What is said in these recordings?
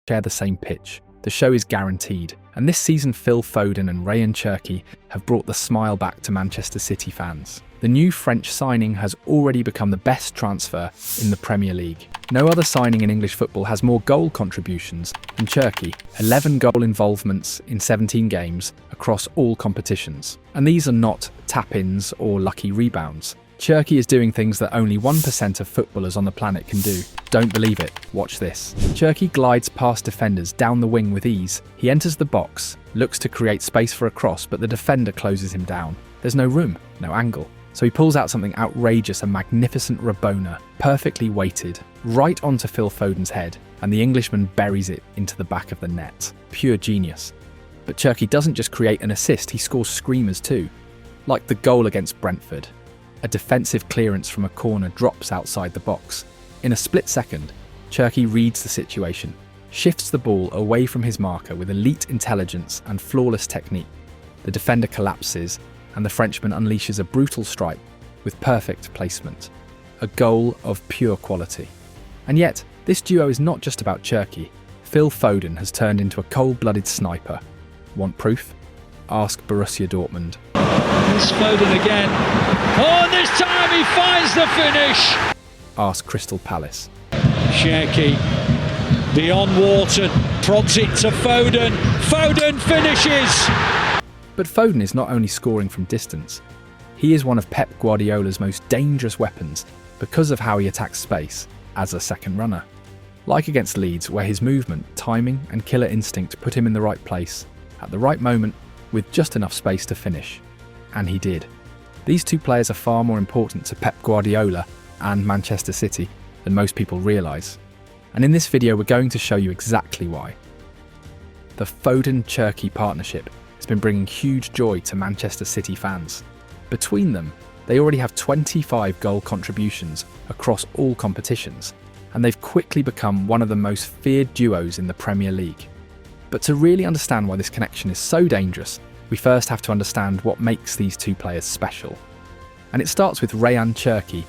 share the same pitch. The show is guaranteed, and this season Phil Foden and Ryan Cherki have brought the smile back to Manchester City fans. The new French signing has already become the best transfer in the Premier League. No other signing in English football has more goal contributions than Cherki, 11 goal involvements in 17 games across all competitions. And these are not tap-ins or lucky rebounds. Cherki is doing things that only 1% of footballers on the planet can do. Don't believe it? Watch this. Cherki glides past defenders down the wing with ease. He enters the box, looks to create space for a cross, but the defender closes him down. There's no room, no angle. So he pulls out something outrageous, a magnificent Rabona, perfectly weighted, right onto Phil Foden's head, and the Englishman buries it into the back of the net. Pure genius. But Cherki doesn't just create an assist, he scores screamers too. Like the goal against Brentford. A defensive clearance from a corner drops outside the box. In a split second, Cherki reads the situation, shifts the ball away from his marker with elite intelligence and flawless technique. The defender collapses, and the Frenchman unleashes a brutal strike with perfect placement. A goal of pure quality. And yet, this duo is not just about Cherki. Phil Foden has turned into a cold-blooded sniper. Want proof? Ask Borussia Dortmund. It's Foden again. Oh, this time he finds the finish! Ask Crystal Palace. Cherki, beyond Wharton, prods it to Foden. Foden finishes! But Foden is not only scoring from distance. He is one of Pep Guardiola's most dangerous weapons because of how he attacks space as a second runner. Like against Leeds, where his movement, timing and killer instinct put him in the right place, at the right moment, with just enough space to finish. And he did. These two players are far more important to Pep Guardiola and Manchester City than most people realise. And in this video we're going to show you exactly why. The Foden-Cherki partnership has been bringing huge joy to Manchester City fans. Between them, they already have 25 goal contributions across all competitions, and they've quickly become one of the most feared duos in the Premier League. But to really understand why this connection is so dangerous, we first have to understand what makes these two players special. And it starts with Ryan Cherki.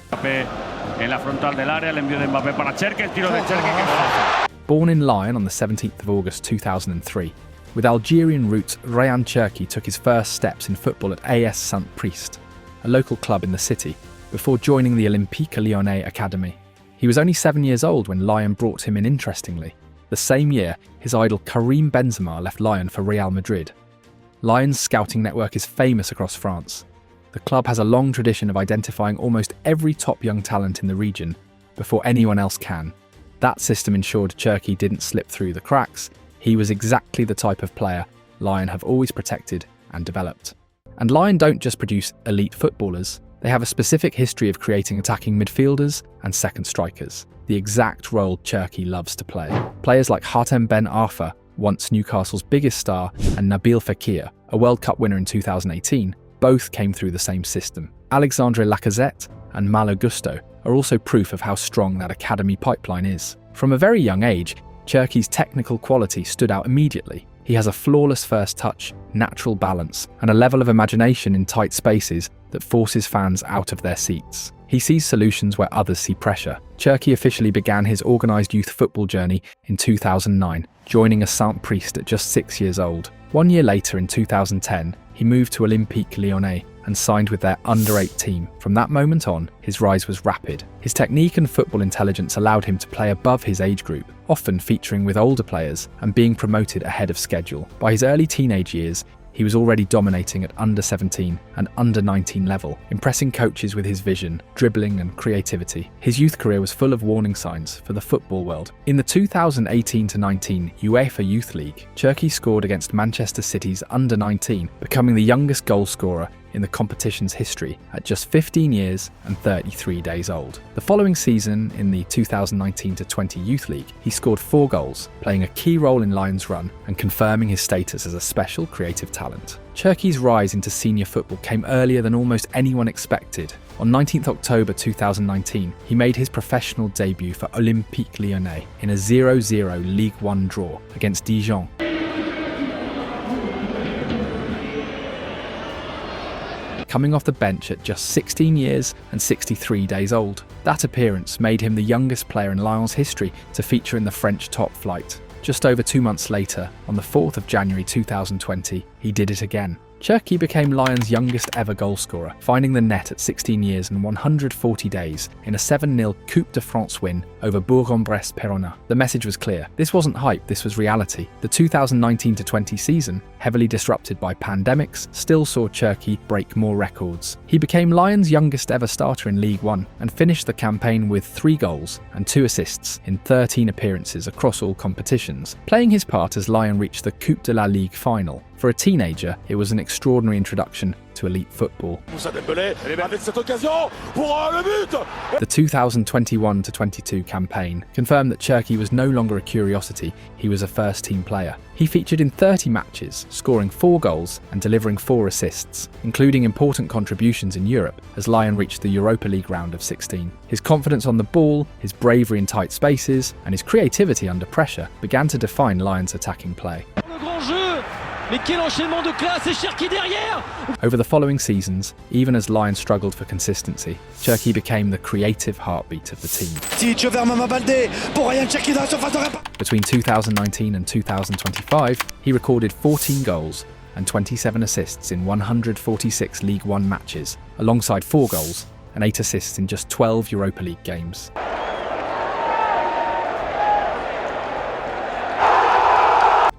Born in Lyon on the 17th of August 2003, with Algerian roots, Ryan Cherki took his first steps in football at AS Saint-Priest, a local club in the city, before joining the Olympique Lyonnais academy. He was only 7 years old when Lyon brought him in interestingly. The same year, his idol Karim Benzema left Lyon for Real Madrid. Lyon's scouting network is famous across France. The club has a long tradition of identifying almost every top young talent in the region before anyone else can. That system ensured Cherki didn't slip through the cracks. He was exactly the type of player Lyon have always protected and developed. And Lyon don't just produce elite footballers, they have a specific history of creating attacking midfielders and second strikers, the exact role Cherki loves to play. Players like Hatem Ben Arfa, once Newcastle's biggest star, and Nabil Fekir, a World Cup winner in 2018, both came through the same system. Alexandre Lacazette and Malo Gusto are also proof of how strong that academy pipeline is. From a very young age, Cherki's technical quality stood out immediately. He has a flawless first touch, natural balance, and a level of imagination in tight spaces that forces fans out of their seats. He sees solutions where others see pressure. Cherki officially began his organised youth football journey in 2009, joining a Saint-Priest at just 6 years old. 1 year later, in 2010, he moved to Olympique Lyonnais and signed with their under-8 team. From that moment on, his rise was rapid. His technique and football intelligence allowed him to play above his age group, often featuring with older players and being promoted ahead of schedule. By his early teenage years, he was already dominating at under-17 and under-19 level, impressing coaches with his vision, dribbling and creativity. His youth career was full of warning signs for the football world. In the 2018-19 UEFA Youth League, Cherki scored against Manchester City's under-19, becoming the youngest goal scorer in the competition's history at just 15 years and 33 days old. The following season, in the 2019-20 Youth League, he scored 4 goals, playing a key role in Lyon's run and confirming his status as a special creative talent. Cherki's rise into senior football came earlier than almost anyone expected. On 19th October 2019, he made his professional debut for Olympique Lyonnais in a 0-0 Ligue 1 draw against Dijon. Coming off the bench at just 16 years and 63 days old. That appearance made him the youngest player in Lyon's history to feature in the French top flight. Just over 2 months later, on the 4th of January 2020, he did it again. CHERKI became Lyon's youngest ever goalscorer, finding the net at 16 years and 140 days in a 7-0 Coupe de France win over Bourg-en-Bresse-Péronne. The message was clear. This wasn't hype, this was reality. The 2019-20 season, heavily disrupted by pandemics, still saw CHERKI break more records. He became Lyon's youngest ever starter in League One and finished the campaign with 3 goals and 2 assists in 13 appearances across all competitions, playing his part as Lyon reached the Coupe de la Ligue final. For a teenager, it was an extraordinary introduction to elite football. The 2021-22 campaign confirmed that CHERKI was no longer a curiosity, he was a first-team player. He featured in 30 matches, scoring 4 goals and delivering 4 assists, including important contributions in Europe as Lyon reached the Europa League round of 16. His confidence on the ball, his bravery in tight spaces, and his creativity under pressure began to define Lyon's attacking play. Over the following seasons, even as Lyon struggled for consistency, CHERKI became the creative heartbeat of the team. Between 2019 and 2025, he recorded 14 goals and 27 assists in 146 League One matches, alongside 4 goals and 8 assists in just 12 Europa League games.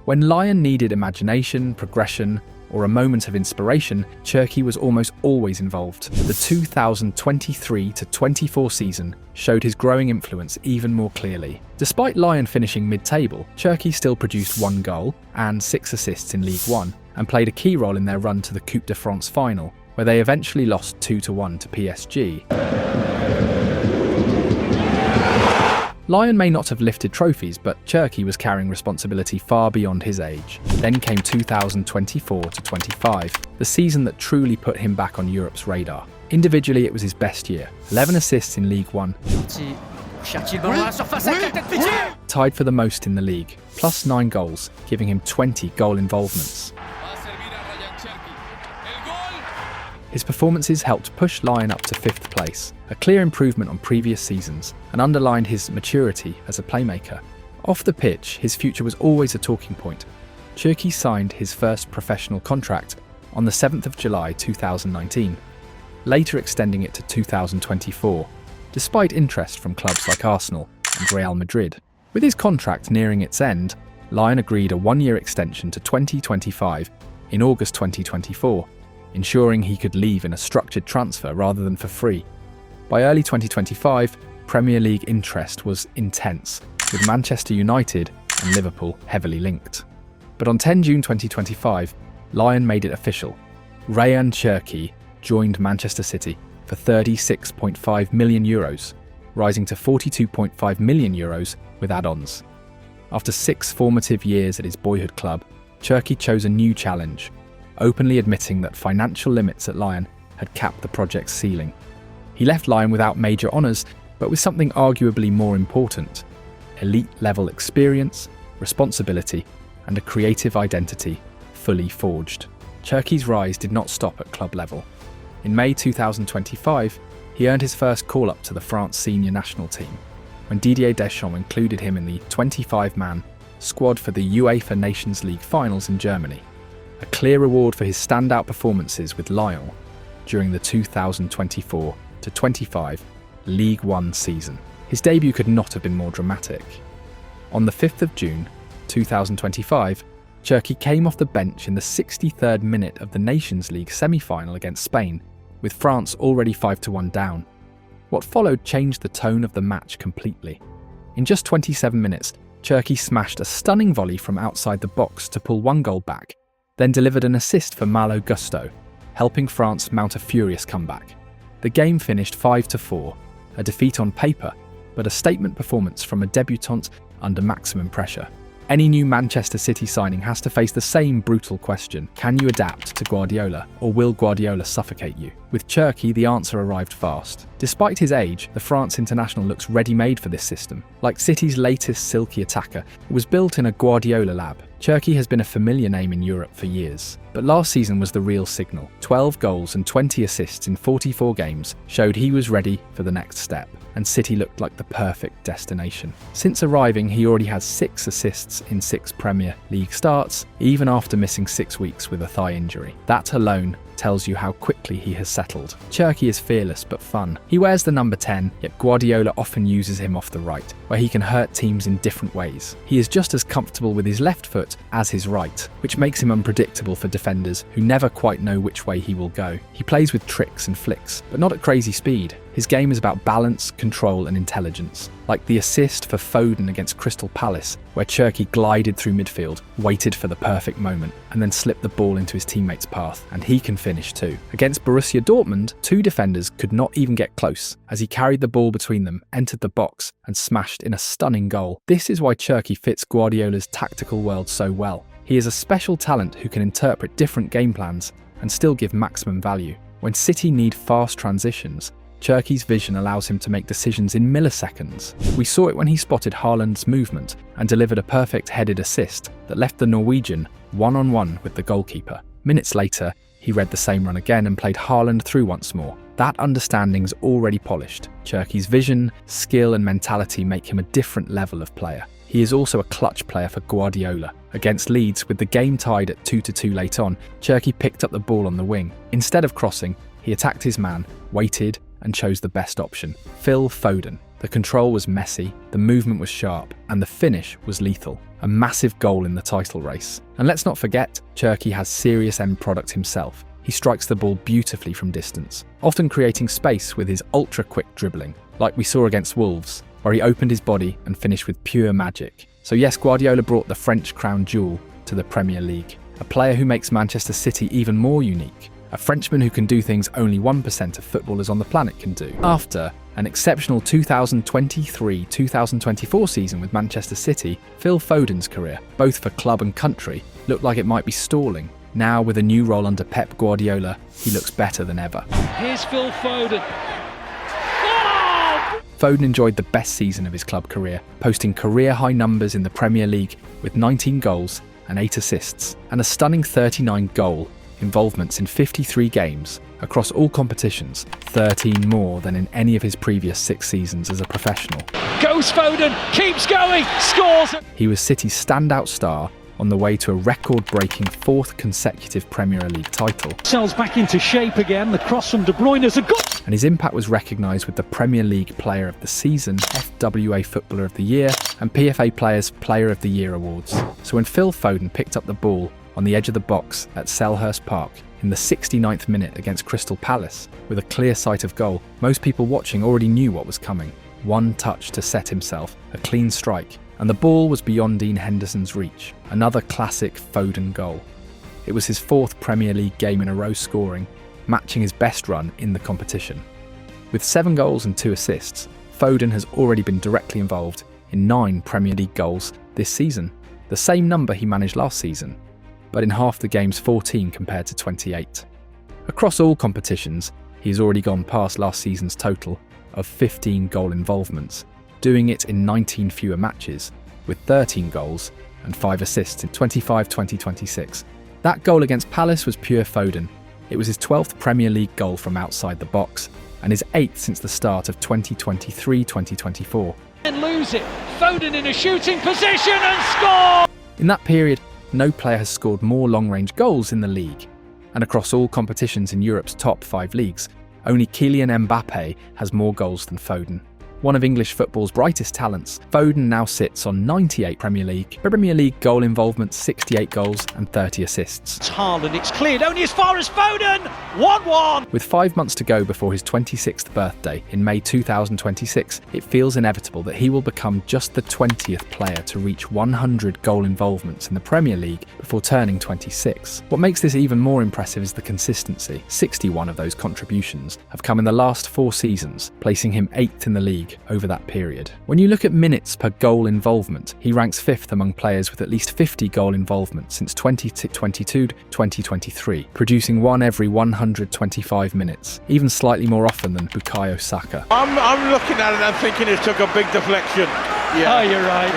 When Lyon needed imagination, progression, or a moment of inspiration, CHERKI was almost always involved. The 2023-24 season showed his growing influence even more clearly. Despite Lyon finishing mid-table, CHERKI still produced 1 goal and 6 assists in League One, and played a key role in their run to the Coupe de France final, where they eventually lost 2-1 to PSG. Lyon may not have lifted trophies, but CHERKI was carrying responsibility far beyond his age. Then came 2024-25, the season that truly put him back on Europe's radar. Individually, it was his best year. 11 assists in League One, tied for the most in the league, plus 9 goals, giving him 20 goal involvements. His performances helped push Lyon up to 5th place, a clear improvement on previous seasons, and underlined his maturity as a playmaker. Off the pitch, his future was always a talking point. CHERKI signed his first professional contract on the 7th of July 2019, later extending it to 2024, despite interest from clubs like Arsenal and Real Madrid. With his contract nearing its end, Lyon agreed a 1-year extension to 2025 in August 2024, ensuring he could leave in a structured transfer rather than for free. By early 2025, Premier League interest was intense, with Manchester United and Liverpool heavily linked. But on 10 June 2025, Lyon made it official. Rayan Cherki joined Manchester City for €36.5 million, rising to €42.5 million with add-ons. After 6 formative years at his boyhood club, Cherki chose a new challenge, openly admitting that financial limits at Lyon had capped the project's ceiling. He left Lyon without major honours, but with something arguably more important: elite-level experience, responsibility, and a creative identity fully forged. Cherki's rise did not stop at club level. In May 2025, he earned his first call-up to the France senior national team, when Didier Deschamps included him in the 25-man squad for the UEFA Nations League finals in Germany, a clear reward for his standout performances with Lyon during the 2024-25 League One season. His debut could not have been more dramatic. On the 5th of June 2025, Cherki came off the bench in the 63rd minute of the Nations League semi-final against Spain, with France already 5-1 down. What followed changed the tone of the match completely. In just 27 minutes, Cherki smashed a stunning volley from outside the box to pull 1 goal back, then delivered an assist for Malo Gusto, helping France mount a furious comeback. The game finished 5-4, a defeat on paper, but a statement performance from a debutant under maximum pressure. Any new Manchester City signing has to face the same brutal question: can you adapt to Guardiola, or will Guardiola suffocate you? With Cherki, the answer arrived fast. Despite his age, the France international looks ready-made for this system. Like City's latest silky attacker, it was built in a Guardiola lab. CHERKI has been a familiar name in Europe for years, but last season was the real signal. 12 goals and 20 assists in 44 games showed he was ready for the next step, and City looked like the perfect destination. Since arriving, he already has 6 assists in 6 Premier League starts, even after missing 6 weeks with a thigh injury. That alone tells you how quickly he has settled. CHERKI is fearless but fun. He wears the number 10, yet Guardiola often uses him off the right, where he can hurt teams in different ways. He is just as comfortable with his left foot as his right, which makes him unpredictable for defenders who never quite know which way he will go. He plays with tricks and flicks, but not at crazy speed. His game is about balance, control and intelligence. Like the assist for Foden against Crystal Palace, where CHERKI glided through midfield, waited for the perfect moment, and then slipped the ball into his teammate's path, and he can finish too. Against Borussia Dortmund, 2 defenders could not even get close, as he carried the ball between them, entered the box, and smashed in a stunning goal. This is why CHERKI fits Guardiola's tactical world so well. He is a special talent who can interpret different game plans and still give maximum value. When City need fast transitions, CHERKI's vision allows him to make decisions in milliseconds. We saw it when he spotted Haaland's movement and delivered a perfect headed assist that left the Norwegian one-on-one with the goalkeeper. Minutes later, he read the same run again and played Haaland through once more. That understanding's already polished. CHERKI's vision, skill and mentality make him a different level of player. He is also a clutch player for Guardiola. Against Leeds, with the game tied at 2-2 late on, CHERKI picked up the ball on the wing. Instead of crossing, he attacked his man, waited, and chose the best option, Phil Foden. The control was messy, the movement was sharp, and the finish was lethal. A massive goal in the title race. And let's not forget, CHERKI has serious end product himself. He strikes the ball beautifully from distance, often creating space with his ultra-quick dribbling, like we saw against Wolves, where he opened his body and finished with pure magic. So yes, Guardiola brought the French crown jewel to the Premier League, a player who makes Manchester City even more unique. A Frenchman who can do things only 1% of footballers on the planet can do. After an exceptional 2023-2024 season with Manchester City, Phil Foden's career, both for club and country, looked like it might be stalling. Now, with a new role under Pep Guardiola, he looks better than ever. Here's Phil Foden. Foden enjoyed the best season of his club career, posting career-high numbers in the Premier League with 19 goals and 8 assists, and a stunning 39 goal involvements in 53 games across all competitions, 13 more than in any of his previous 6 seasons as a professional. Goes Foden, keeps going, scores! He was City's standout star on the way to a record-breaking 4th consecutive Premier League title. Sells back into shape again, the cross from De Bruyne is a goal! And his impact was recognised with the Premier League Player of the Season, FWA Footballer of the Year, and PFA Players Player of the Year awards. So when Phil Foden picked up the ball on the edge of the box at Selhurst Park in the 69th minute against Crystal Palace, with a clear sight of goal, most people watching already knew what was coming. One touch to set himself, a clean strike, and the ball was beyond Dean Henderson's reach. Another classic Foden goal. It was his 4th Premier League game in a row scoring, matching his best run in the competition. With 7 goals and 2 assists, Foden has already been directly involved in 9 Premier League goals this season, the same number he managed last season, but in half the games 14 compared to 28. Across all competitions, he has already gone past last season's total of 15 goal involvements, doing it in 19 fewer matches, with 13 goals and 5 assists in 25-20-26. That goal against Palace was pure Foden. It was his 12th Premier League goal from outside the box, and his 8th since the start of 2023-2024. And lose it, Foden in a shooting position and score! In that period, no player has scored more long-range goals in the league. And across all competitions in Europe's top 5 leagues, only Kylian Mbappe has more goals than Foden. One of English football's brightest talents, Foden now sits on 98 Premier League goal involvements, 68 goals and 30 assists. It's Haaland, it's cleared only as far as Foden! 1-1! With 5 months to go before his 26th birthday in May 2026, it feels inevitable that he will become just the 20th player to reach 100 goal involvements in the Premier League before turning 26. What makes this even more impressive is the consistency. 61 of those contributions have come in the last 4 seasons, placing him 8th in the league over that period. When you look at minutes per goal involvement, he ranks 5th among players with at least 50 goal involvement since 2022-2023, producing 1 every 125 minutes, even slightly more often than Bukayo Saka. I'm looking at it and thinking it took a big deflection. Oh, you're right.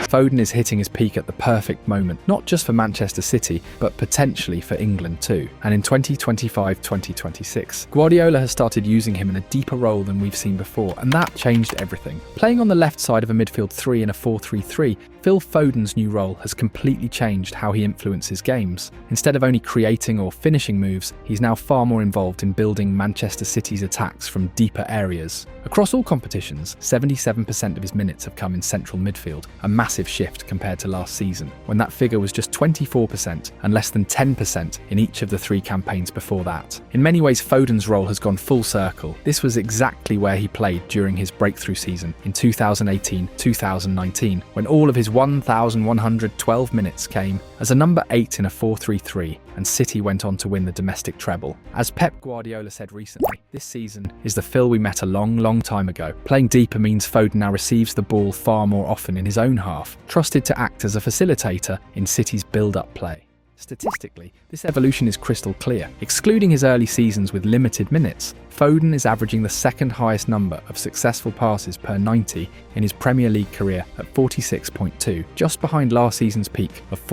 Foden is hitting his peak at the perfect moment, not just for Manchester City, but potentially for England too. And in 2025-2026, Guardiola has started using him in a deeper role than we've seen before, and that changed everything. Playing on the left side of a midfield three in a 4-3-3, Phil Foden's new role has completely changed how he influences games. Instead of only creating or finishing moves, he's now far more involved in building Manchester City's attacks from deeper areas. Across all competitions, 77% of his minutes have come in central midfield, a massive shift compared to last season, when that figure was just 24% and less than 10% in each of the 3 campaigns before that. In many ways, Foden's role has gone full circle. This was exactly where he played during his breakthrough season in 2018-2019, when all of his 1,112 minutes came as a number 8 in a 4-3-3, and City went on to win the domestic treble. As Pep Guardiola said recently, this season is the Phil we met a long time ago. Playing deeper means Foden now receives the ball far more often in his own half, trusted to act as a facilitator in City's build-up play. Statistically, this evolution is crystal clear. Excluding his early seasons with limited minutes, Foden is averaging the second highest number of successful passes per 90 in his Premier League career at 46.2, just behind last season's peak of